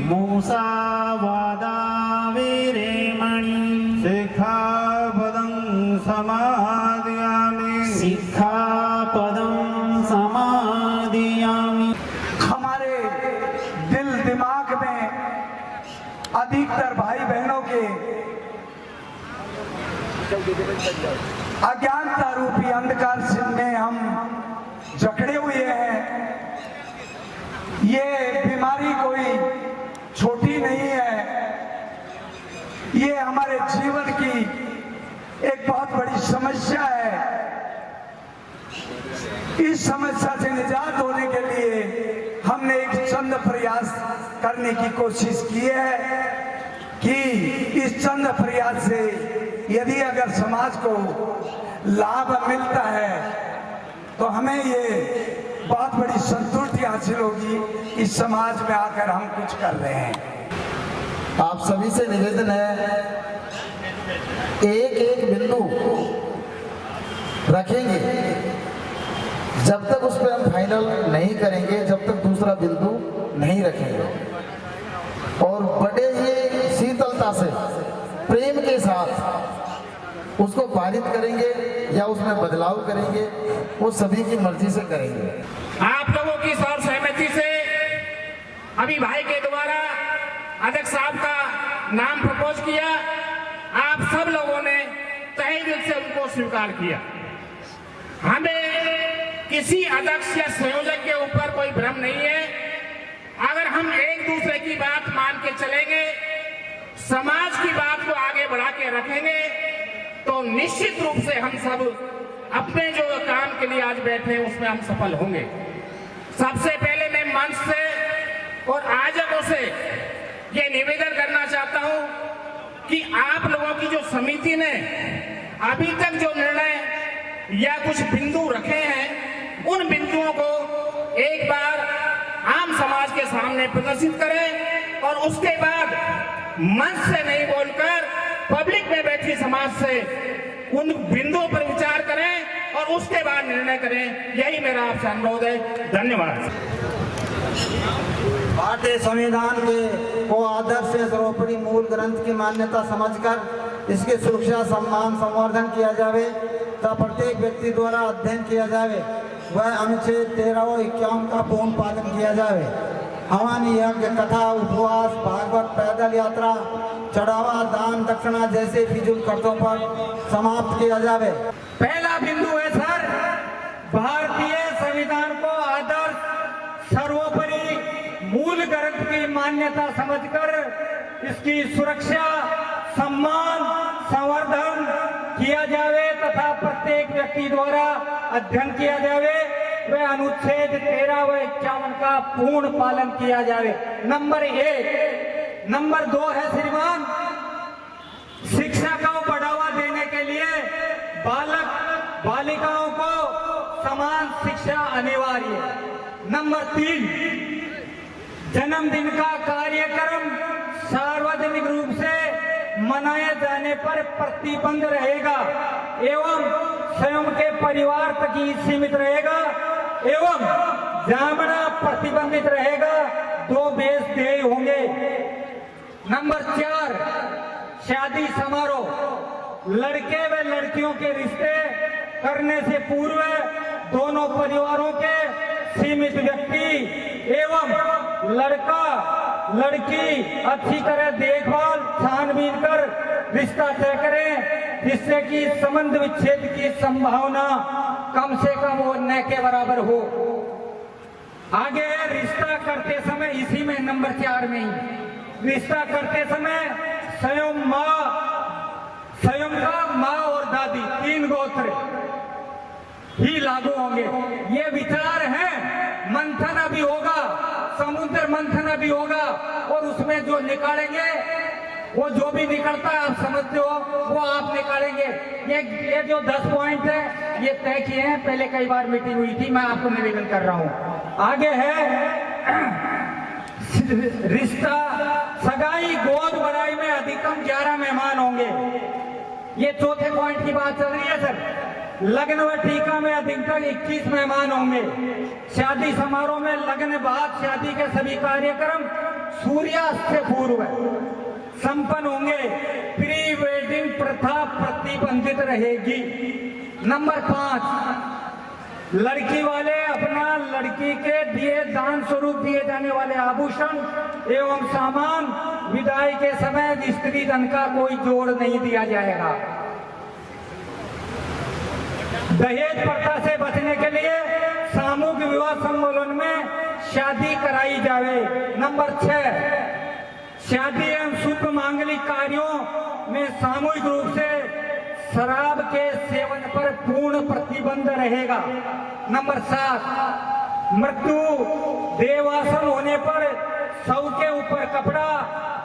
मूसावादा वीरेमणि शिक्षापदं समादयामि शिक्षापदं समादयामि। हमारे दिल दिमाग में अधिकतर भाई बहनों के अज्ञानता रूपी अंधकार में हम जकड़े हुए हैं। ये बीमारी कोई छोटी नहीं है, ये हमारे जीवन की एक बहुत बड़ी समस्या है। इस समस्या से निजात होने के लिए हमने एक चंद प्रयास करने की कोशिश की है कि इस चंद प्रयास से यदि अगर समाज को लाभ मिलता है तो हमें ये बहुत बड़ी संतुष्टि हासिल होगी कि समाज में आकर हम कुछ कर रहे हैं। आप सभी से निवेदन है, एक एक बिंदु रखेंगे, जब तक उस पर हम फाइनल नहीं करेंगे, जब तक दूसरा बिंदु नहीं रखेंगे। और बड़े ही शीतलता से, प्रेम के साथ उसको पारित करेंगे या उसमें बदलाव करेंगे, वो सभी की मर्जी से करेंगे। आप लोगों की सर्व सहमति से अभी भाई के द्वारा अध्यक्ष साहब का नाम प्रपोज किया। आप सब लोगों ने तहे दिल से उनको स्वीकार किया। हमें किसी अध्यक्ष या संयोजक के ऊपर कोई भ्रम नहीं है। अगर हम एक दूसरे की बात मान के चलेंगे, समाज की बात को आगे बढ़ा के रखेंगे, तो निश्चित रूप से हम सब अपने जो काम के लिए आज बैठे हैं उसमें हम सफल होंगे। सबसे पहले मैं मंच से और आयोजकों से ये निवेदन करना चाहता हूं कि आप लोगों की जो समिति ने अभी तक जो निर्णय या कुछ बिंदु रखे हैं, उन बिंदुओं को एक बार आम समाज के सामने प्रदर्शित करें और उसके बाद मंच से नहीं बोलकर पब्लिक में बैठी समाज से उन बिंदुओं पर विचार करें और उसके बाद निर्णय करें। यही मेरा आपसे अनुरोध है। धन्यवाद। भारतीय संविधान के को आदर्श सर्वोपरि मूल ग्रंथ की मान्यता समझकर इसकी सुरक्षा, सम्मान, संवर्धन किया जावे तथा प्रत्येक व्यक्ति द्वारा अध्ययन किया जावे। वह अनुच्छेद 13 और 51 का पूर्ण पालन किया जावे। हवन, यज्ञ, कथा, उपवास, भागवत, पैदल यात्रा, चढ़ावा, दान, दक्षिणा जैसे फिजूल खर्चों पर समाप्त किया जावे। पहला बिंदु है सर, भारतीय संविधान को आदर्श सर्वोपरि मूल ग्रंथ की मान्यता समझकर इसकी सुरक्षा, सम्मान, संवर्धन किया जावे तथा प्रत्येक व्यक्ति द्वारा अध्ययन किया जावे। वह अनुच्छेद 13 व 51 का पूर्ण पालन किया जावे। नंबर 1। नंबर 2 है श्रीमान, शिक्षा को बढ़ावा देने के लिए बालक बालिकाओं को समान शिक्षा अनिवार्य है। नंबर 3, जन्मदिन का कार्यक्रम सार्वजनिक रूप से मनाए जाने पर प्रतिबंध रहेगा एवं स्वयं के परिवार तक ही सीमित रहेगा एवं जामना प्रतिबंधित रहेगा। 2 बेस देय होंगे। नंबर 4, शादी समारोह, लड़के व लड़कियों के रिश्ते करने से पूर्व दोनों परिवारों के सीमित व्यक्ति एवं लड़का लड़की अच्छी तरह देखभाल छानबीन कर रिश्ता तय करें, जिससे कि संबंध विच्छेद की संभावना कम से कम वो न के बराबर हो। आगे है रिश्ता करते समय, इसी में नंबर 4 में ही रिश्ता करते समय स्वयं का माँ और दादी 3 गोत्र ही लागू होंगे। ये विचार है, मंथन अभी होगा, समुद्र मंथन अभी होगा और उसमें जो निकालेंगे वो जो भी निकलता है आप समझते हो वो आप निकालेंगे। ये जो 10 पॉइंट है ये तय किए हैं, पहले कई बार मीटिंग हुई थी, मैं आपको निवेदन कर रहा हूँ। आगे है रिश्ता, सगाई, गोद भराई में अधिकतम 11 मेहमान होंगे। ये चौथे पॉइंट की बात चल रही है सर। लग्न व टीका में अधिकतम 21 मेहमान होंगे। शादी समारोह में लग्न बाद शादी के सभी कार्यक्रम सूर्यास्त से पूर्व संपन्न होंगे। प्री वेडिंग प्रथा प्रतिबंधित रहेगी। नंबर 5, लड़की वाले अपना लड़की के दिए दान स्वरूप दिए जाने वाले आभूषण एवं सामान विदाई के समय स्त्री धन का कोई जोड़ नहीं दिया जाएगा। दहेज प्रथा से बचने के लिए सामूहिक विवाह सम्मेलन में शादी कराई जावे। नंबर 6, शादी एवं शुभ मांगलिक कार्यों में सामूहिक रूप से शराब के सेवन पर पूर्ण प्रतिबंध रहेगा। नंबर 7, मृत्यु देवासन होने पर शव के ऊपर कपड़ा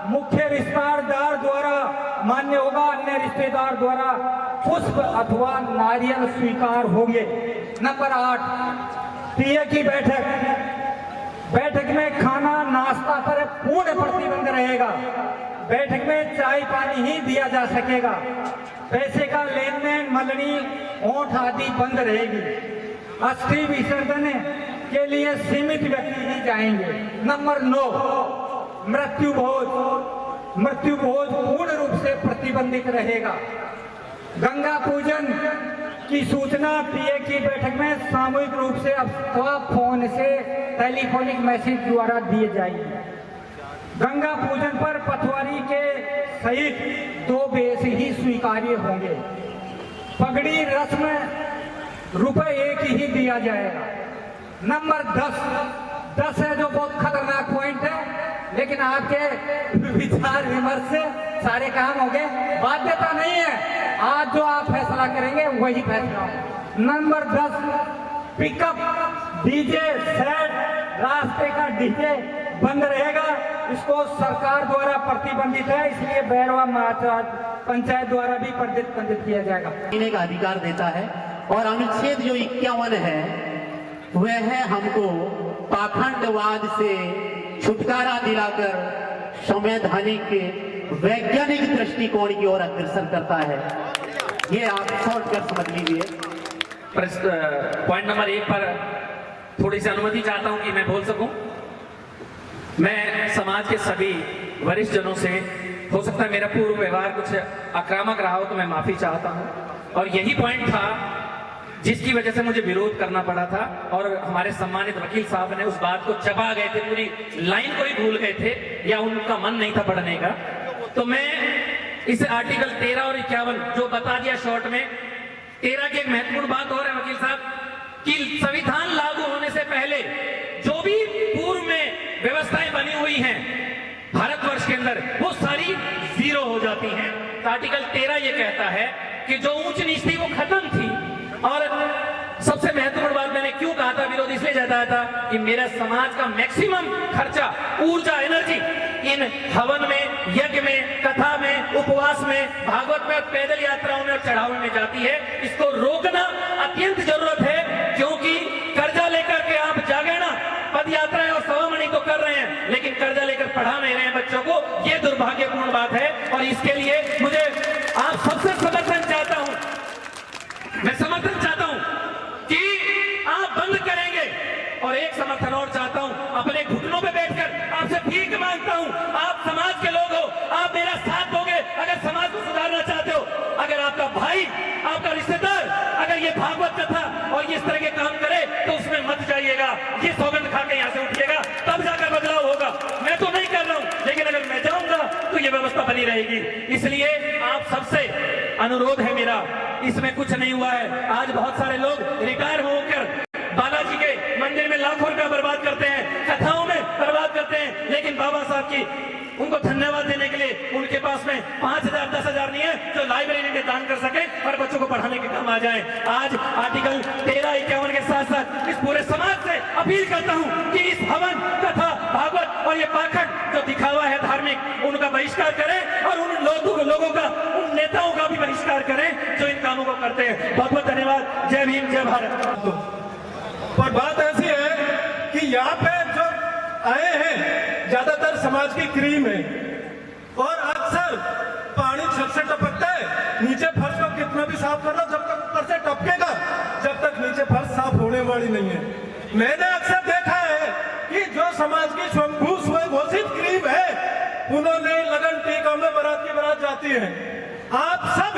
मुख्य रिश्तेदार द्वारा मान्य होगा, अन्य रिश्तेदार द्वारा पुष्प अथवा नारियल स्वीकार होंगे। नंबर 8, तीये की बैठक में खाना नाश्ता पर पूर्ण प्रतिबंध रहेगा। बैठक में चाय पानी ही दिया जा सकेगा। पैसे का लेन देन, मलनी, ओंठ आदि बंद रहेगी। अस्थि विसर्जन के लिए सीमित व्यक्ति ही जाएंगे। नंबर 9, मृत्यु भोज पूर्ण रूप से प्रतिबंधित रहेगा। गंगा पूजन की सूचना पीए की बैठक में सामूहिक रूप से अथवा फोन से टेलीफोनिक मैसेज द्वारा दिए जाएंगे। गंगा पूजन पर पटवारी के सहित 2 वेश ही स्वीकार्य होंगे। पगड़ी रस्म ₹1 ही दिया जाएगा। नंबर 10 है जो बहुत खतरनाक पॉइंट है, लेकिन आपके विचार विमर्श से सारे काम हो गए। बाध्यता नहीं है, आज जो आप फैसला करेंगे वही फैसला हो। नंबर 10, पिकअप डीजे सेट, रास्ते का डीजे बंद रहेगा। इसको सरकार द्वारा प्रतिबंधित है, इसलिए बैरवा पंचायत द्वारा भी प्रतिबंधित किया जाएगा। जीने का अधिकार देता है। और अनुच्छेद जो 51 है वह है हमको पाखंडवाद से छुटकारा दिलाकर संवैधानिक वैज्ञानिक दृष्टिकोण की ओर अग्रसर करता है। ये आप शॉर्टकट समझ लीजिए। पॉइंट नंबर 1 पर थोड़ी सी अनुमति चाहता हूं कि मैं बोल सकूं। मैं समाज के सभी वरिष्ठ जनों से, हो सकता है मेरा पूर्व व्यवहार कुछ आक्रामक रहा हो तो मैं माफी चाहता हूं। और यही पॉइंट था जिसकी वजह से मुझे विरोध करना पड़ा था, और हमारे सम्मानित वकील साहब ने उस बात को चबा गए थे, पूरी लाइन को ही भूल गए थे, या उनका मन नहीं था पढ़ने का। तो मैं इस आर्टिकल 13 और 51 जो बता दिया शॉर्ट में। 13 की एक महत्वपूर्ण बात और है वकील साहब, कि संविधान लागू होने से पहले जो भी पूर्व में व्यवस्थाएं बनी हुई हैं भारतवर्ष के अंदर, वो सारी 0 हो जाती हैं। तो आर्टिकल 13 ये कहता है कि जो ऊंच नीच थी वो खत्म थी। और सबसे महत्वपूर्ण बात मैंने क्यों कहा था, विरोध इसलिए जताया था कि मेरा समाज का मैक्सिमम खर्चा, ऊर्जा, एनर्जी इन हवन में, यज्ञ में, कथा में, उपवास में, भागवत में, पैदल यात्राओं में और चढ़ावे में जाती है। इसको रोकना अत्यंत जरूरत है, क्योंकि कर्जा लेकर के आप जागेना, पद यात्राएं और सवामणि तो कर रहे हैं, लेकिन कर्जा लेकर पढ़ा नहीं रहे हैं बच्चों को। यह दुर्भाग्यपूर्ण बात है, और इसके लिए मुझे आप सबसे समर्थन चाहता हूं, मैं समर्थन चाहता हूं कि आप बंद करेंगे। और एक समर्थन और चाहता हूं, अपने घुटनों पे बैठकर आपसे भीख मांगता हूं, आप समाज के लोग हो, आप मेरा साथ दोगे अगर समाज को सुधारना चाहते हो। अगर आपका भाई, आपका रिश्तेदार अगर ये भागवत कथा और ये इस तरह के काम करे तो उसमें मत जाइएगा, ये सौगंध खा के यहाँ से उठिएगा, तब जाकर बदलाव होगा। मैं तो नहीं कर रहा हूं, लेकिन अगर मैं जाऊंगा तो ये व्यवस्था बनी रहेगी। इसलिए आप सबसे अनुरोध है मेरा, इसमें कुछ नहीं हुआ है। आज बहुत सारे लोग रिटायर होकर बालाजी के मंदिर में लाखों रुपया बर्बाद करते हैं, कथाओं में बर्बाद करते हैं, लेकिन बाबा साहब की उनको धन्यवाद देने के लिए उनके पास में 5,000 10,000 नहीं है जो लाइब्रेरी में दान कर सके और बच्चों को पढ़ाने के काम आ जाए। आज आर्टिकल 13, 51 के साथ साथ इस पूरे समाज से अपील करता हूं कि इस हवन, कथा, भागवत और ये पाखंड जो दिखावा है धार्मिक, उनका बहिष्कार करें, और उन लोगों का, उन नेताओं का भी बहिष्कार करें जो इन कामों को करते हैं। बहुत बहुत धन्यवाद। जय भीम, जय भारत। पर बात ऐसी है कि यहाँ पे जो आए हैं ज्यादातर समाज की क्रीम है, और अक्सर पानी छत से टपकता है, नीचे फर्श को कितना भी साफ कर लो, जब तक ऊपर से टपकेगा, जब तक नीचे फर्श साफ होने वाली नहीं है। मैंने अक्सर देखा है कि जो समाज की स्वयंभू स्वयं घोषित क्रीम उन्होंने लगन टीका में बारात की बारात जाती है। आप सब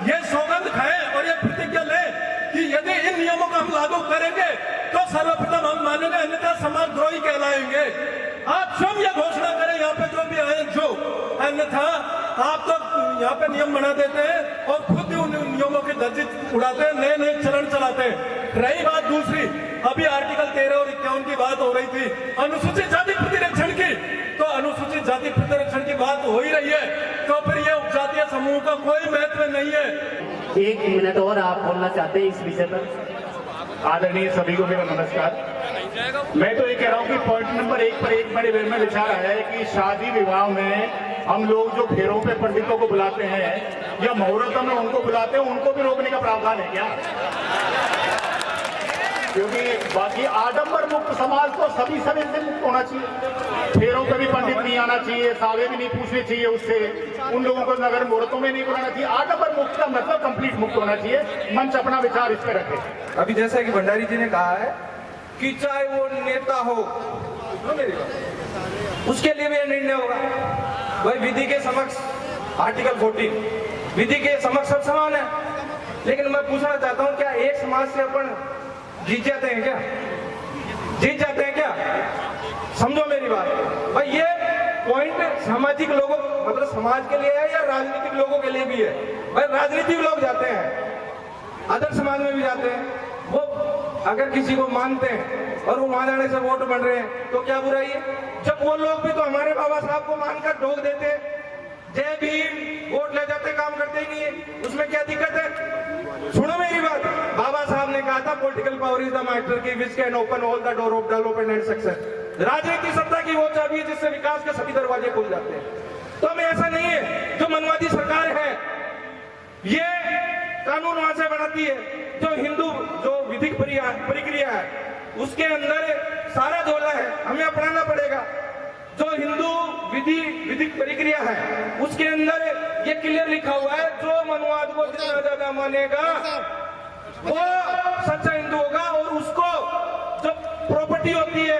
ये सौगंध खाएं और ये प्रतिज्ञा लें कि यदि इन नियमों को हम लागू करेंगे तो सर्वप्रथम हम मानेंगे, अन्यथा समाजद्रोही कहलाएंगे। आप स्वयं ये घोषणा करें यहाँ पे जो भी आए जो, अन्यथा आप तो यहाँ पे नियम बना देते हैं और खुद ही उन नियमों की धज्जी उड़ाते हैं, नए नए चरण चलाते हैं। रही बात दूसरी, अभी आर्टिकल 13 और 51 की बात हो रही थी अनुसूचित जाति प्रतिरक्षण की, तो अनुसूचित जाति प्रतिरक्षण की बात हो ही रही है, तो फिर ये उपजातीय समूह का कोई महत्व नहीं है। 1 मिनट और आप बोलना चाहते हैं इस विषय पर? आदरणीय सभी को मेरा नमस्कार। मैं तो ये कह रहा हूँ कि पॉइंट नंबर 1 पर एक बड़े में विचार आया है कि शादी विवाह में हम लोग जो फेरों पे पंडितों को बुलाते हैं या मुहूर्तों में उनको बुलाते हैं, उनको भी रोकने का प्रावधान है क्या? क्योंकि बाकी आडंबर मुक्त समाज तो सभी से मुक्त होना चाहिए। फेरों पे भी पंडित नहीं आना चाहिए, सावे भी नहीं पूछने चाहिए उससे, उन लोगों को नगर मुहूर्तों में नहीं बुलाना चाहिए। आडंबर मुक्त का मतलब कंप्लीट मुक्त होना चाहिए। मंच अपना विचार इस पे रखे। अभी जैसा कि भंडारी जी ने कहा है कि चाहे वो नेता हो, उसके लिए भी यह निर्णय होगा। भाई विधि के समक्ष आर्टिकल 14, विधि के समक्ष सब समान है। लेकिन मैं पूछना चाहता हूं, क्या एक समाज से अपन जीत जाते हैं क्या? जीत जाते हैं क्या? समझो मेरी बात। भाई ये पॉइंट सामाजिक लोगों मतलब समाज के लिए है या राजनीतिक लोगों के लिए भी है? भाई राजनीतिक लोग जाते हैं, अदर समाज में भी जाते हैं। वो अगर किसी को मानते हैं और वो वहां जाने से वोट बन रहे हैं तो क्या बुराई है? जब वो लोग भी तो हमारे बाबा साहब को मानकर ठोक देते, जय भीम वोट ले जाते, काम करते ही नहीं है, उसमें क्या दिक्कत है? सुनो मेरी बात, बाबा साहब ने कहा था political power is the master key which can open all the door of development and success. राजनीतिक सत्ता की वो चाबी है जिससे विकास के सभी दरवाजे खुल जाते हैं। तो हमें ऐसा नहीं है जो मनवादी सरकार है ये कानून वहां से बनाती है, जो हिंदू जो विधिक प्रक्रिया है उसके अंदर सारा झोला है, हमें अपनाना पड़ेगा। जो हिंदू विधिक प्रक्रिया है उसके अंदर ये क्लियर लिखा हुआ है, जो मनुवाद को जितना ज्यादा मानेगा वो सच्चा हिंदू होगा और उसको जो प्रॉपर्टी होती है,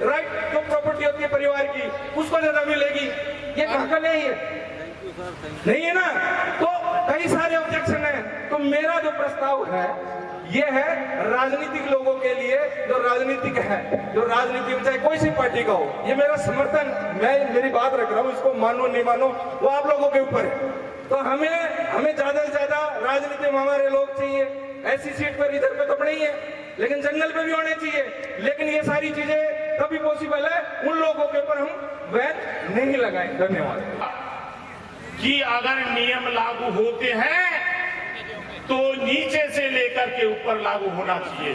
राइट, जो प्रॉपर्टी होती है परिवार की, उसको ज्यादा मिलेगी। ये कहाँ का नहीं है? नहीं है ना? तो कई सारे ऑब्जेक्शन है। तो मेरा जो प्रस्ताव है ये है राजनीतिक लोगों के लिए, जो राजनीतिक है, जो राजनीति में चाहे कोई सी पार्टी का हो, ये मेरा समर्थन, मैं मेरी बात रख रहा हूँ, इसको मानो नहीं मानो वो आप लोगों के ऊपर है। तो हमें ज्यादा से ज्यादा राजनीति में हमारे लोग चाहिए। ऐसी सीट पर इधर पे तो नहीं है, लेकिन जंगल पे भी होने चाहिए। लेकिन ये सारी चीजें तभी पॉसिबल है उन लोगों के ऊपर हम बैन नहीं लगाएं। धन्यवाद। कि अगर नियम लागू होते हैं तो नीचे से लेकर के ऊपर लागू होना चाहिए।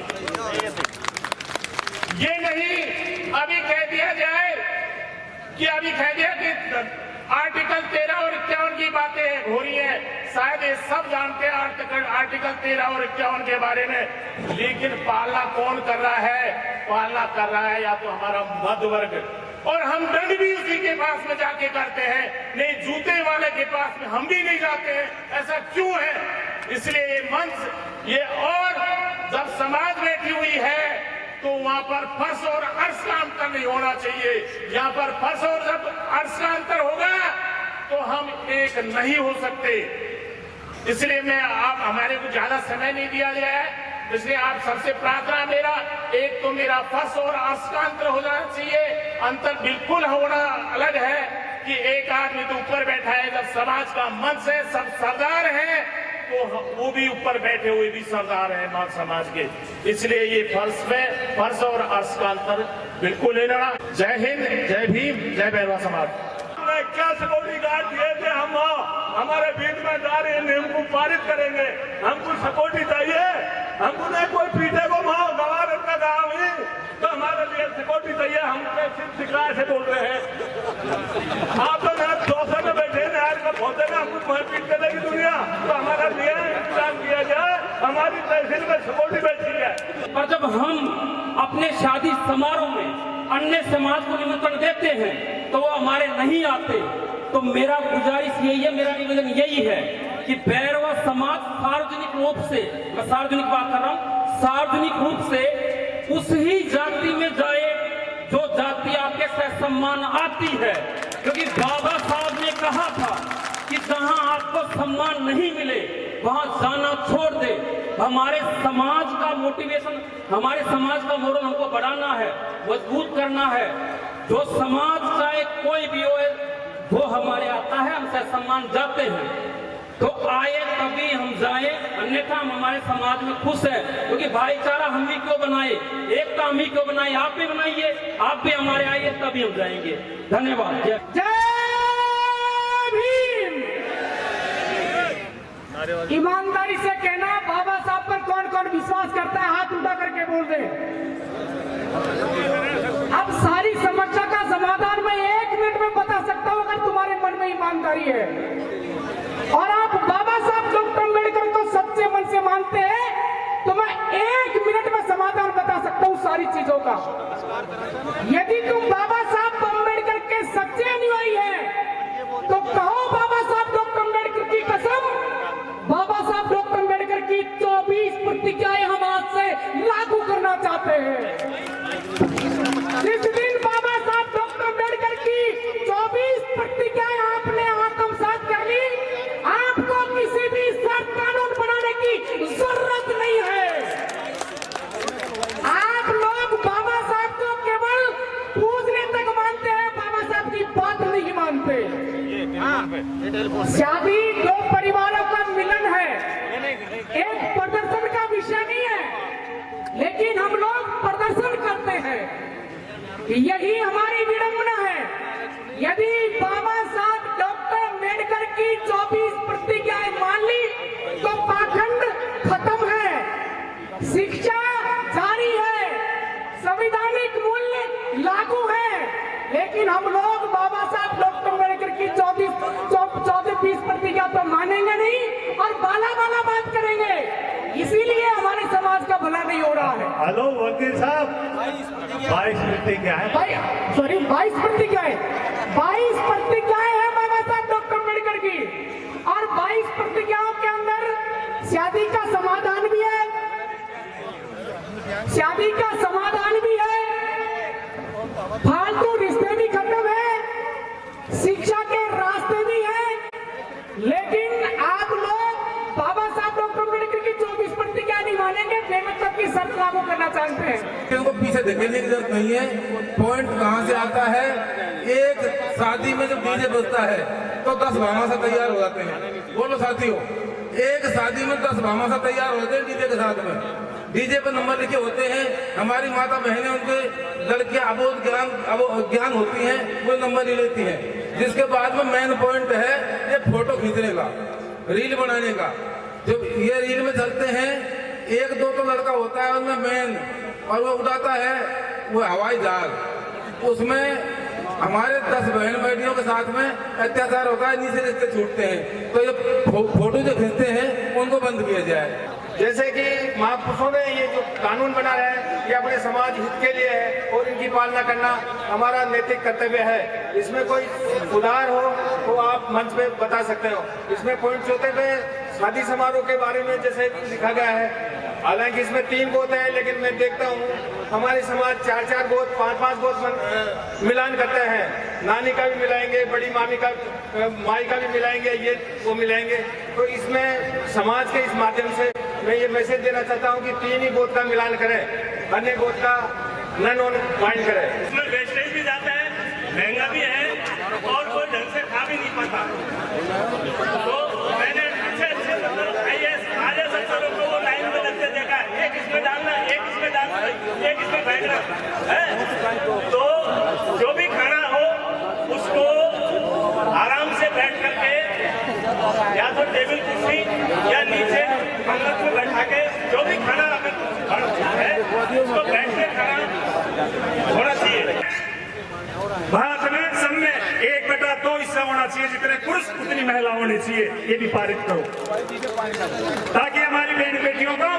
ये नहीं अभी कह दिया जाए कि आर्टिकल 13 और 51 की बातें हो रही है। शायद ये सब जानते हैं आर्टिकल 13 और 51 के बारे में, लेकिन पालना कौन कर रहा है? पालना कर रहा है या तो हमारा मध्य वर्ग, और हम दंड भी उसी के पास में जाके करते हैं। नहीं, जूते वाले के पास में हम भी नहीं जाते हैं। ऐसा क्यों है? इसलिए ये मंच ये, और जब समाज बैठी हुई है तो वहां पर फर्श और अर्श का अंतर नहीं होना चाहिए। यहाँ पर फर्श और जब अर्श का अंतर होगा तो हम एक नहीं हो सकते। इसलिए मैं आप हमारे को ज्यादा समय नहीं दिया गया है, इसलिए आप सबसे प्रार्थना मेरा, एक तो मेरा फर्श और अर्श का अंतर हो जाना चाहिए। अंतर बिल्कुल होना अलग है कि एक आदमी तो ऊपर बैठा है, जब समाज का मंच है, सब सरदार है, तो वो भी ऊपर बैठे हुए भी सरदार है मान समाज के। इसलिए ये फर्श और अर्श का अंतर बिल्कुल नहीं रहना। जय हिंद, जय भीम, जय बैरवा समाज। क्या सिक्योरिटी गार्ड दिए थे, हम हमारे बीच में जा रहे हैं, हमको पारित करेंगे, हमको सिक्योरिटी चाहिए, हमको नहीं कोई पीछे को गवार अपना गाँव ही, तो हमारे लिए सिक्योरिटी चाहिए। हम शिकायत से बोल रहे हैं, आप तो ना 200 में बैठे नहर का पौधे में, हमको पीट के देगी दुनिया, तो हमारा लिए इंतजाम किया जाए, हमारी तहसील में सिक्योरिटी बैठी है। पर जब हम अपने शादी समारोह में अन्य समाज को निमंत्रण देते हैं तो वो हमारे नहीं आते। तो मेरा गुजारिश यही है, मेरा निवेदन यही है कि बैरवा समाज सार्वजनिक रूप से, मैं सार्वजनिक बात कर रहा हूँ, सार्वजनिक रूप से उस ही जाति में जाए जो जाति आपके सहसम्मान आती है। क्योंकि बाबा साहब ने कहा था कि जहां आपको सम्मान नहीं मिले वहां जाना छोड़ दे। हमारे समाज का मोटिवेशन, हमारे समाज का मोरल हमको बढ़ाना है, मजबूत करना है। जो समाज चाहे कोई भी हो वो हमारे आता है, हमसे सम्मान जाते हैं तो आए तभी हम जाए, अन्यथा हम हमारे समाज में खुश है। क्योंकि भाईचारा हम ही क्यों बनाए, एकता हम ही क्यों बनाए, आप भी बनाइए, आप भी हमारे आइए तभी हम जाएंगे। धन्यवाद। जय भीम। ईमानदारी से कहना, बाबा साहब पर कौन कौन विश्वास करता है, हाथ उठा करके बोल दे। अब सारी समस्या का समाधान मैं 1 मिनट में बता सकता हूं अगर तुम्हारे मन में ईमानदारी है और आप बाबा साहब डॉक्टर अम्बेडकर को सच्चे मन से मानते हैं तो मैं 1 मिनट में समाधान बता सकता हूं सारी चीजों का। यदि तुम बाबा साहब अम्बेडकर के सच्चे अनुयायी हैं तो कहो बाबा साहब डॉक्टर अम्बेडकर की कसम, बाबा साहब डॉक्टर अम्बेडकर की 24 प्रतिज्ञाएं हम आज से लागू करना चाहते हैं। जिस दिन बाबा साहब डॉक्टर अम्बेडकर की 24 प्रतिज्ञाएं आपने आत्मसात कर ली, आपको किसी भी शर्त कानून बनाने की जरूरत नहीं है। आप लोग बाबा साहब को केवल पूछने तक मानते हैं, बाबा साहब की बात नहीं मानते। शादी 2 परिवारों का मिलन है, एक प्रदर्शन का विषय नहीं है, लेकिन हम लोग प्रदर्शन करते हैं, यही हमारी विडंबना है। यदि बाबा साहब डॉक्टर अम्बेडकर की 24 प्रतिज्ञाएं मान ली तो पाखंड खत्म है, शिक्षा जारी है, संवैधानिक मूल्य लागू है, लेकिन हम लोग बाबा साहब डॉक्टर अम्बेडकर की 24 प्रतिज्ञा तो मानेंगे नहीं और बाला बाला बात करेंगे, इसीलिए हमारे समाज का भला नहीं हो रहा है। हेलो वकील साहब, 22 प्रतिज्ञा है, 22 प्रतिज्ञाएं, 22 प्रतिज्ञाएं हैं बाबा साहब डॉक्टर अम्बेडकर की और 22 प्रतिज्ञाओं के अंदर शादी का समाधान भी है, शादी का समाधान भी है, फालतू रिश्ते भी खत्म है, शिक्षा के रास्ते भी हैं, लेकिन आप लोग बाबा साहब डॉक्टर अम्बेडकर की 24 प्रतिज्ञा नहीं मानेंगे, बेमतलब की शर्त लागू करना चाहते हैं। इनको पीछे धकेलने की जरूरत नहीं है, पॉइंट कहाँ से आता है। एक शादी में जब डीजे बजता है तो 10 भामाशा तैयार हो जाते हैं। बोलो साथियों, एक शादी में 10 भामाशा तैयार होते हैं डीजे के साथ में। डीजे पर नंबर लिखे होते हैं, हमारी माता बहनें उनके लड़कियां अबोध ज्ञान होती हैं, वो नंबर ले लेती हैं। जिसके बाद में मेन पॉइंट है ये फोटो खींचने का, रील बनाने का। जब ये रील में चलते हैं, 1-2 तो लड़का होता है उनमें मेन, और वो उड़ाता है वो हवाई जहाज। उसमें हमारे 10 बहन बेटियों के साथ में अत्याचार होता है, नीचे रिश्ते छूटते हैं। तो ये फोटो जो खींचते हैं उनको बंद किया जाए। जैसे कि महापुरुषों ने ये जो कानून बना रहे हैं ये अपने समाज हित के लिए है और इनकी पालना करना हमारा नैतिक कर्तव्य है। इसमें कोई सुधार हो तो आप मंच पे बता सकते हो। इसमें पॉइंट चौथे पे शादी समारोह के बारे में जैसे लिखा गया है, हालांकि इसमें 3 गोद हैं, लेकिन मैं देखता हूँ हमारे समाज 4-4 गोद 5-5 गोद मिलान करते हैं। नानी का भी मिलाएंगे, बड़ी मामी का माई का भी मिलाएंगे, ये वो मिलाएंगे। तो इसमें समाज के इस माध्यम से मैं ये मैसेज देना चाहता हूँ कि 3 ही गोद का मिलान करें, अन्य गोद का नन ऑन माइंड करें। इसमें वेस्टेज भी जाता है, महंगा भी है और कोई ढंग से खा भी नहीं पाता। तो मैंने अच्छे IAS अफसरों को वो लाइन में लगते देखा, एक इसमें डालना, एक इसमें डालना, एक इसमें बैठना है। तो जो भी खाना हो उसको आराम से बैठ करके या तो टेबल कुर्सी या नीचे पंगत में बैठा के जो भी खाना है उसको बैठ के खाना होना चाहिए। भारत में सब में 1/2 हिस्सा होना चाहिए, जितने पुरुष उतनी महिला होनी चाहिए। ये भी पारित करो ताकि हमारी बहन बेटियों को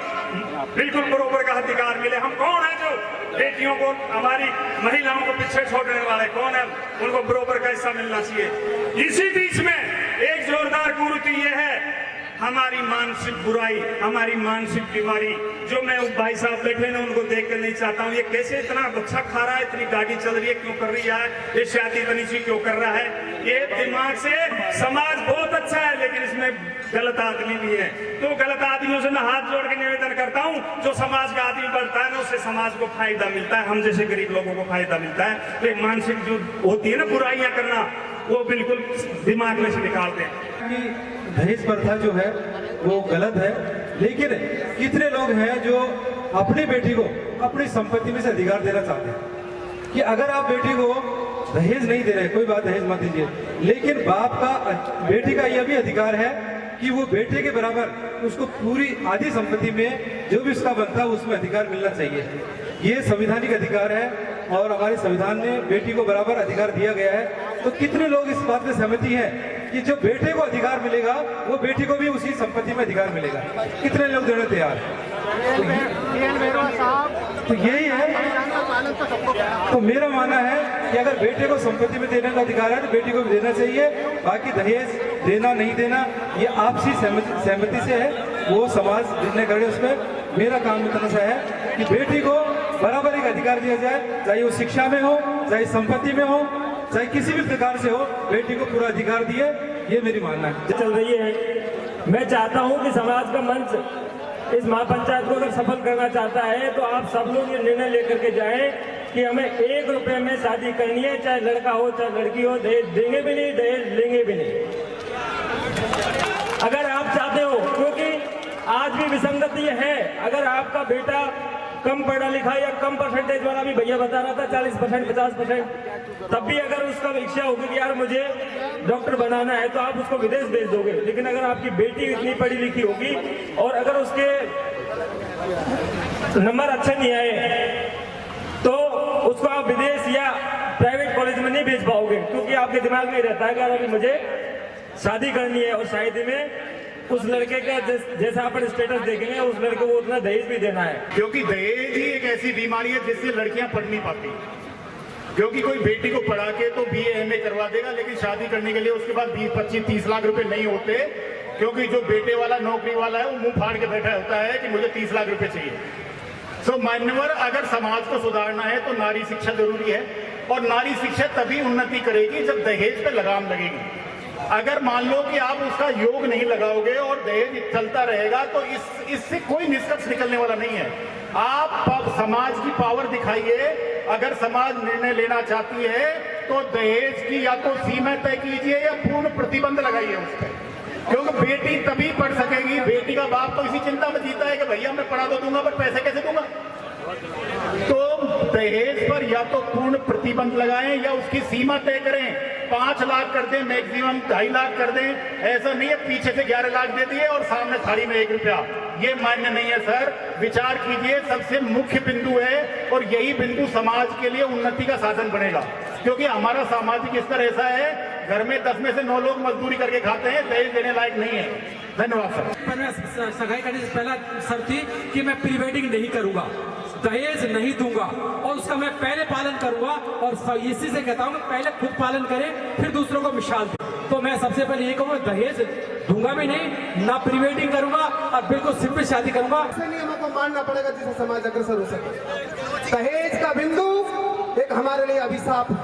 बिल्कुल बराबर का अधिकार मिले। हम कौन है जो बेटियों को, हमारी महिलाओं को पीछे छोड़ने वाले कौन है? उनको बराबर का हिस्सा मिलना चाहिए। इसी बीच में एक जोरदार कुरीति ये है हमारी मानसिक बुराई, हमारी मानसिक बीमारी, जो मैं भाई साहब बैठे ना उनको देख कर नहीं चाहता हूँ, ये कैसे इतना अच्छा खा रहा है, इतनी गाड़ी चल रही है क्यों कर रही है, ये शादी तनी सी क्यों कर रहा है, ये दिमाग से समाज बहुत अच्छा है लेकिन इसमें गलत आदमी भी है। तो गलत आदमियों से मैं हाथ जोड़ के निवेदन करता हूँ, जो समाज का आदमी बढ़ता है ना उससे समाज को फायदा मिलता है, हम जैसे गरीब लोगों को फायदा मिलता है। तो मानसिक जो होती है ना बुराइयां करना, वो बिल्कुल दिमाग में से निकालते हैं। दहेज प्रथा जो है वो गलत है, लेकिन कितने लोग हैं जो अपनी बेटी को अपनी संपत्ति में से अधिकार देना चाहते हैं कि अगर आप बेटी को दहेज नहीं दे रहे, कोई बात दहेज मत दीजिए, लेकिन बाप का बेटी का यह भी अधिकार है कि वो बेटे के बराबर उसको पूरी आधी संपत्ति में जो भी उसका बनता है उसमें अधिकार मिलना चाहिए। ये संवैधानिक अधिकार है और हमारे संविधान में बेटी को बराबर अधिकार दिया गया है। तो कितने लोग इस बात में सहमति हैं कि जो बेटे को अधिकार मिलेगा वो बेटी को भी उसी संपत्ति में अधिकार मिलेगा? कितने लोग देने तैयार? तो यही है। तो मेरा मानना है कि अगर बेटे को संपत्ति में देने का अधिकार है तो बेटी को भी देना चाहिए। बाकी दहेज देना नहीं देना ये आपसी सहमति से है, वो समाज निर्णय करे उसमें। मेरा काम इतना सा है कि बेटी को बराबर एक अधिकार दिया जाए, चाहे वो शिक्षा में हो, चाहे संपत्ति में हो, चाहे किसी भी प्रकार से हो, बेटी को पूरा अधिकार दिए, ये मेरी मानना है। चल रही है। मैं चाहता हूं कि समाज का मंच इस महापंचायत को अगर सफल करना चाहता है तो आप सब लोग ये निर्णय लेकर के जाएं कि हमें 1 रुपए में शादी करनी है, चाहे लड़का हो चाहे लड़की हो, दहेज देंगे भी नहीं, दहेज लेंगे भी नहीं। अगर आप चाहते हो, क्योंकि आज भी विसंगति है, अगर आपका बेटा कम पढ़ा लिखा या कम परसेंटेज वाला, भी भैया बता रहा था 40% 50%, तब भी अगर उसका इच्छा होगी कि यार मुझे डॉक्टर बनाना है तो आप उसको विदेश भेज दोगे। लेकिन अगर आपकी बेटी इतनी पढ़ी लिखी होगी और अगर उसके नंबर अच्छे नहीं आए तो उसको आप विदेश या प्राइवेट कॉलेज में नहीं भेज पाओगे, क्योंकि आपके दिमाग में रहता है कि अभी मुझे शादी करनी है और शादी में उस लड़के का जैसा अपन स्टेटस देखेंगे उस लड़के को उतना दहेज भी देना है। क्योंकि दहेज ही एक ऐसी बीमारी है जिससे लड़कियां पढ़ नहीं पाती। क्योंकि कोई बेटी को पढ़ा के तो BA MA करवा देगा, लेकिन शादी करने के लिए उसके बाद 20-25-30 लाख रुपए नहीं होते, क्योंकि जो बेटे वाला नौकरी वाला है वो मुंह फाड़ के बैठा होता है कि मुझे 30 लाख रुपए चाहिए। सो मान्यवर, अगर समाज को सुधारना है तो नारी शिक्षा जरूरी है, और नारी शिक्षा तभी उन्नति करेगी जब दहेज पे लगाम लगेगी। अगर मान लो कि आप उसका योग नहीं लगाओगे और दहेज चलता रहेगा तो इससे कोई निष्कर्ष निकलने वाला नहीं है। आप समाज की पावर दिखाइए। अगर समाज निर्णय लेना चाहती है तो दहेज की या तो सीमा तय कीजिए या पूर्ण प्रतिबंध लगाइए उस पर, क्योंकि बेटी तभी पढ़ सकेगी। बेटी का बाप तो इसी चिंता में जीता है कि भैया मैं पढ़ा तो दूंगा पर पैसे कैसे दूंगा। तो दहेज पर या तो पूर्ण प्रतिबंध लगाएं या उसकी सीमा तय करें। 5 लाख कर दें, मैक्सिमम 2.5 लाख कर दें। ऐसा नहीं है पीछे से 11 लाख दे दिए और सामने थाली में 1 रुपया। ये मान्य नहीं है सर, विचार कीजिए। सबसे मुख्य बिंदु है और यही बिंदु समाज के लिए उन्नति का साधन बनेगा, क्योंकि हमारा सामाजिक स्तर ऐसा है, घर में 10 में से 9 लोग मजदूरी करके खाते हैं, दहेज देने लायक नहीं है। धन्यवाद सर। मैं सगाई करने से पहला शर्त थी कि मैं प्री वेडिंग नहीं करूंगा, दहेज नहीं दूंगा और उसका मैं पहले पालन करूंगा। और इसी से कहता हूं कि पहले खुद पालन करें फिर दूसरों को मिसाल दें। तो मैं सबसे पहले ये कहूँगा, दहेज दूंगा भी नहीं, ना प्री वेडिंग करूंगा और बिल्कुल सिंपल शादी करूंगा। नियमों को मानना पड़ेगा जिससे समाज अग्रसर हो सके। दहेज का बिंदु एक हमारे लिए अभिशाप है।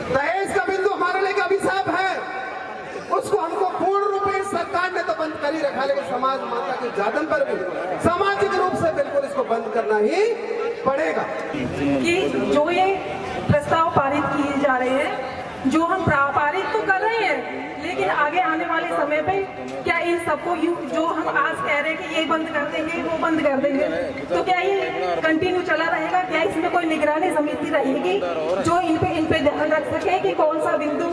दहेज का बिंदु हमारे लिए अभिशाप है। उसको हमको पूर्ण रूप में सरकार ने तो बंद कर ही रखा, लेकिन समाज माता के जातन पर भी सामाजिक रूप से बिल्कुल इसको बंद करना ही पड़ेगा। कि जो ये प्रस्ताव पारित किए जा रहे हैं, जो हम पारित तो कर रहे हैं, लेकिन आगे आने वाले समय पे क्या इन सबको जो हम आज कह रहे हैं कि ये बंद कर देंगे वो बंद कर देंगे, तो क्या ये कंटिन्यू चला रहेगा? क्या इसमें कोई निगरानी समिति रहेगी जो इन पे ध्यान रख सके कि कौन सा बिंदु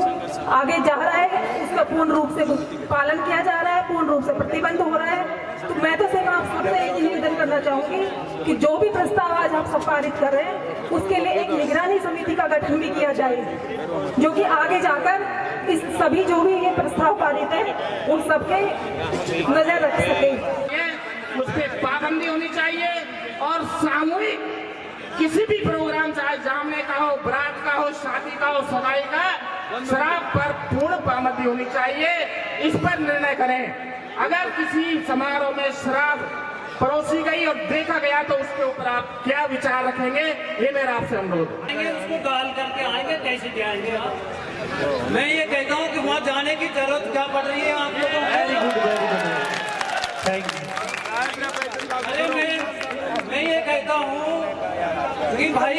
आगे जा रहा है, उसका पूर्ण रूप से पालन किया जा रहा है, पूर्ण रूप से प्रतिबंध हो रहा है? तो मैं तो सिर्फ आप सबसे एक निवेदन करना चाहूंगी कि जो भी प्रस्ताव आज आप सब पारित कर रहे हैं उसके लिए एक निगरानी समिति का गठन भी किया जाए, जो कि आगे जाकर इस सभी जो भी ये प्रस्ताव पारित है उन सबके नजर रख सके। उस पर पाबंदी होनी चाहिए और सामूहिक किसी भी प्रोग्राम, चाहे जामने का हो, बारात का हो, शादी का हो, सगाई का, शराब पर पूर्ण पाबंदी होनी चाहिए, इस पर निर्णय करें। अगर किसी समारोह में शराब परोसी गई और देखा गया तो उसके ऊपर आप क्या विचार रखेंगे, ये मेरा आपसे अनुरोध है। उसको गाल करके आएंगे, कैसे जाएंगे आप? मैं ये कहता हूँ कि वहाँ जाने की जरूरत क्या पड़ रही है आप लोगों को? Very good, thank you. अरे मैं ये कहता हूँ कि भाई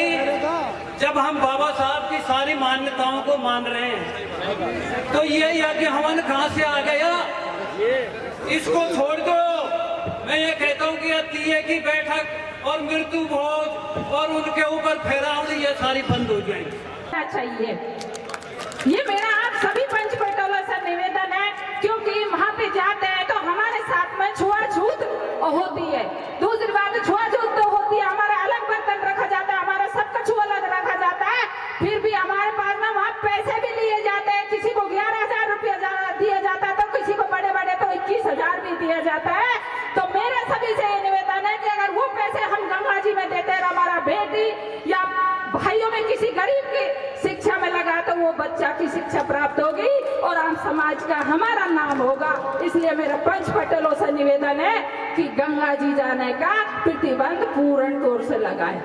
जब हम बाबा साहब की सारी मान्यताओं को मान रहे हैं तो ये यज्ञ हवन कहाँ से आ गया? इसको छोड़ दो। मैं ये कहता हूँ कि तीये की बैठक और मृत्यु भोज और उनके ऊपर फेरावनी ये सारी बंद हो जाएगी। चाहिए, ये मेरा आप सभी पंच पटोलों से निवेदन है, क्योंकि वहाँ पे जाते हैं तो हमारे साथ में छुआछूत होती है। दूसरी बात छुआछूत तो होती है, हमारा अलग बर्तन रखा जाता है, हमारा सब कछु अलग रखा जाता है, फिर भी हमारे पास में वहाँ पैसे भी लिए जाते हैं। किसी को 11,000 रुपया दिया जाता है तो किसी को बड़े बड़े तो 21,000 भी दिया जाता है। तो मेरा सभी से ये निवेदन है कि अगर वो पैसे हम गंगा जी में देते हैं, हमारा बेटी या भाइयों में किसी गरीब की शिक्षा में लगा तो वो बच्चा की शिक्षा प्राप्त होगी और आम समाज का हमारा नाम होगा। इसलिए मेरा पंच पटेलों से निवेदन है कि गंगा जी जाने का प्रतिबंध पूर्ण तौर से लगाए।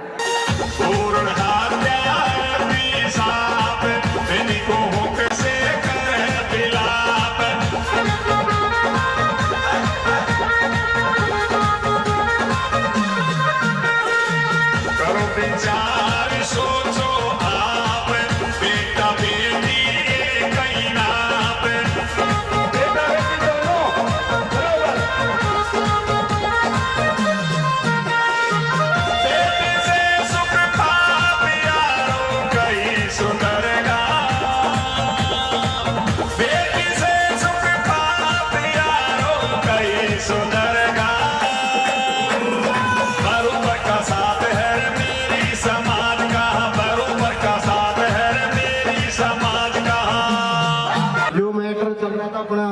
अपना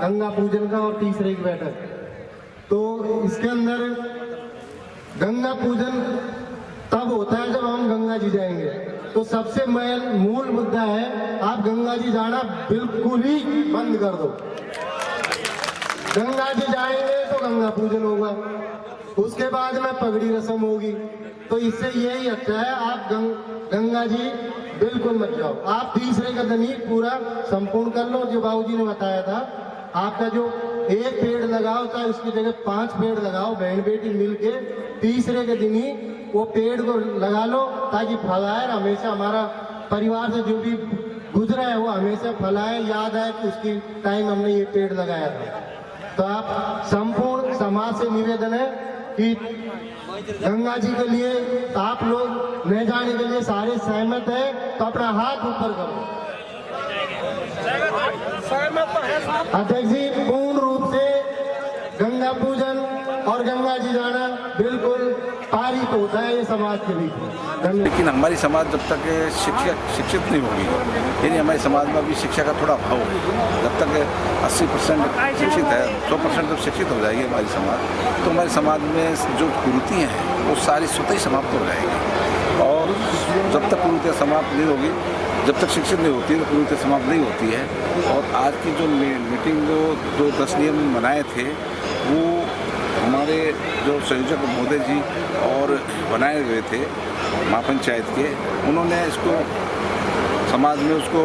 गंगा पूजन का और तीसरे की बैठक, तो इसके अंदर गंगा पूजन तब होता है जब हम गंगा जी जाएंगे। तो सबसे मूल मुद्दा है आप गंगा जी जाना बिल्कुल ही बंद कर दो। गंगा जी जाएंगे तो गंगा पूजन होगा, उसके बाद में पगड़ी रस्म होगी। तो इससे यही अच्छा है आप गंगा जी बिल्कुल मत जाओ। आप तीसरे का दिन ही पूरा संपूर्ण कर लो। जो बाबूजी ने बताया था, आपका जो एक पेड़ लगाओ चाहे उसकी जगह 5 पेड़ लगाओ, बहन बेटी मिलके तीसरे के दिन ही वो पेड़ को लगा लो, ताकि फलाए हमेशा। हमारा परिवार से जो भी गुजरा है वो हमेशा फलाए, याद आए कि उसकी टाइम हमने ये पेड़ लगाया था। तो आप संपूर्ण समाज से निवेदन है कि गंगा जी के लिए आप लोग ले जाने के लिए सारे सहमत है तो अपना हाथ ऊपर करो। अध्यक्ष जी, पूर्ण रूप से गंगा पूजन और गंगा जी जाना बिल्कुल पारित होता है ये समाज के लिए। लेकिन हमारी समाज जब तक शिक्षित नहीं होगी, यानी हमारे समाज में अभी शिक्षा का थोड़ा अभाव है। जब तक 80% शिक्षित है, 100% जब शिक्षित हो जाएगी हमारी समाज, तो हमारे समाज में जो कुरीतियाँ हैं वो सारी स्वतः ही समाप्त हो जाएगी। और जब तक कुरीतियाँ समाप्त नहीं होगी, जब तक शिक्षित नहीं होती है तो कुरीतियाँ समाप्त नहीं होती है। और आज की जो मीटिंग जो 10 नियम बनाए थे वो हमारे जो संयोजक महोदय जी और बनाए हुए थे महापंचायत के, उन्होंने इसको समाज में उसको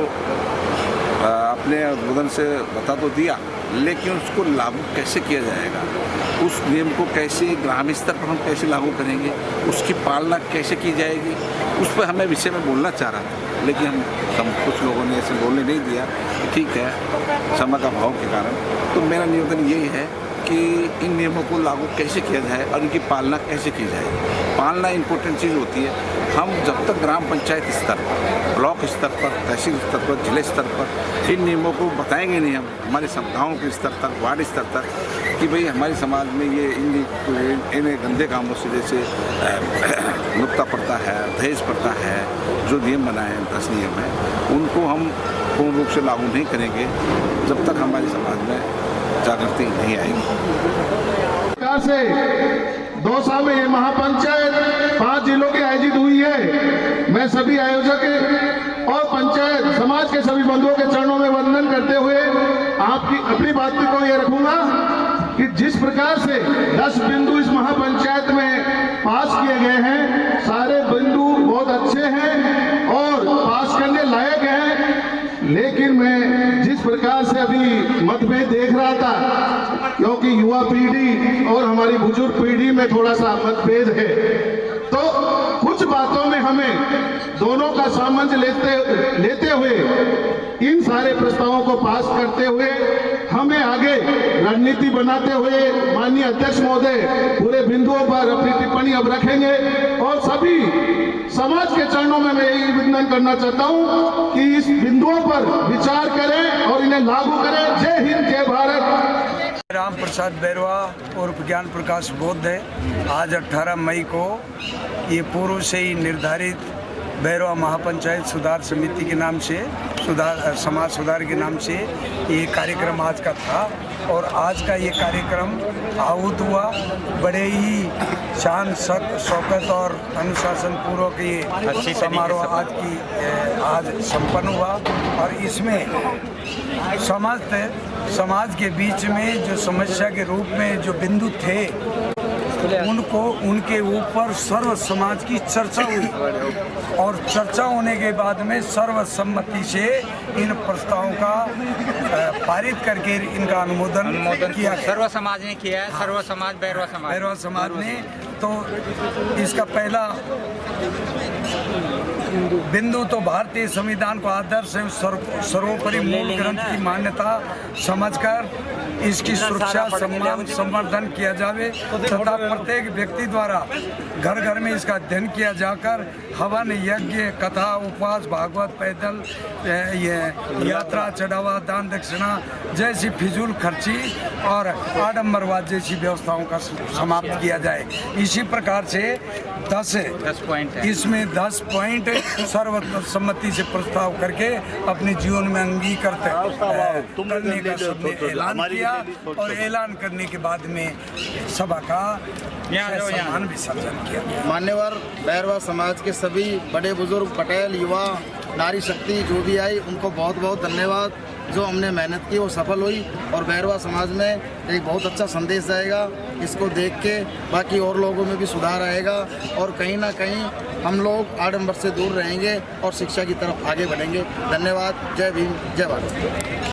अपने उद्बोधन से बता तो दिया, लेकिन उसको लागू कैसे किया जाएगा, उस नियम को कैसे ग्रामीण स्तर पर हम कैसे लागू करेंगे, उसकी पालना कैसे की जाएगी, उस पर हमें विषय में बोलना चाह रहा था। लेकिन हम कुछ लोगों ने ऐसे बोलने नहीं दिया। ठीक है, समय का अभाव के कारण। तो मेरा निवेदन यही है कि इन नियमों को लागू कैसे किया जाए और इनकी पालना कैसे की जाए। पालना इम्पोर्टेंट चीज़ होती है। हम जब तक ग्राम पंचायत स्तर पर, ब्लॉक स्तर पर, तहसील स्तर पर, जिले स्तर पर इन नियमों को बताएंगे नहीं, हम हमारे गाँव के स्तर तक, वार्ड स्तर तक, कि भाई हमारे समाज में ये इन गंदे कामों से जैसे नुक्ता पड़ता है, दहेज पड़ता है, जो नियम बनाए हैं 10 नियम हैं, उनको हम पूर्ण रूप से लागू नहीं करेंगे जब तक हमारे समाज में जागृति नहीं आएगी। से 2 साल में ये महापंचायत 5 जिलों के आयोजित हुई है। मैं सभी आयोजक और पंचायत समाज के के सभी बंधुओं के चरणों में वंदन करते हुए आपकी अपनी बात को ये रखूंगा कि जिस प्रकार से 10 बिंदु इस महापंचायत में पास किए गए हैं, सारे बिंदु बहुत अच्छे हैं और पास करने लायक हैं। लेकिन मैं जिस प्रकार से अभी मतभेद देख रहा था, क्योंकि युवा पीढ़ी और हमारी बुजुर्ग पीढ़ी में थोड़ा सा मतभेद है, तो कुछ बातों में हमें दोनों का सामंजस्य लेते हुए इन सारे प्रस्तावों को पास करते हुए हमें आगे रणनीति बनाते हुए माननीय अध्यक्ष महोदय पूरे बिंदुओं पर अपनी टिप्पणी अब रखेंगे और सभी समाज के चरणों में मैं यही निवेदन करना चाहता हूं कि इस बिंदुओं पर विचार करें और इन्हें लागू करें। जय हिंद, जय भारत। राम प्रसाद बैरवा और ज्ञान प्रकाश बोध है। आज 18 मई को ये पूर्व से ही निर्धारित बैरवा महापंचायत सुधार समिति के नाम से समाज सुधार के नाम से ये कार्यक्रम आज का था और आज का ये कार्यक्रम आहूत हुआ। बड़े ही शान शौकत और अनुशासन पूर्वक ये समारोह आज संपन्न हुआ और इसमें समाज के बीच में जो समस्या के रूप में जो बिंदु थे उनको उनके ऊपर सर्व समाज की चर्चा हुई और चर्चा होने के बाद में सर्वसम्मति से इन प्रस्तावों का पारित करके इनका अनुमोदन किया। सर्व समाज ने किया है। सर्व समाज बैरवा समाज ने तो इसका पहला बिंदु तो भारतीय संविधान को आदर्श एवं सर्वोपरि मूल ग्रंथ की मान्यता समझकर इसकी सुरक्षा सम्मान संवर्धन किया जावे तथा प्रत्येक व्यक्ति द्वारा घर घर में इसका अध्ययन किया जाकर हवन यज्ञ कथा उपवास भागवत पैदल यात्रा चढ़ावा दान दक्षिणा जैसी फिजूल खर्ची और आडम्बरवाद जैसी व्यवस्थाओं का समाप्त किया जाए। इसी प्रकार से 10 पॉइंट इसमें 10 पॉइंट सर्वसम्मति से प्रस्ताव करके अपने जीवन में अंगीकृत करने का सबने ऐलान किया और ऐलान करने के बाद में सभा का सम्मान विसर्जन किया। मान्यवर बैरवा समाज के सभी बड़े बुजुर्ग, पटेल, युवा, नारी शक्ति जो भी आई, उनको बहुत बहुत धन्यवाद। जो हमने मेहनत की वो सफल हुई और बैरवा समाज में एक बहुत अच्छा संदेश जाएगा। इसको देख के बाकी और लोगों में भी सुधार आएगा और कहीं ना कहीं हम लोग आडंबर से दूर रहेंगे और शिक्षा की तरफ आगे बढ़ेंगे। धन्यवाद। जय भीम, जय भारत।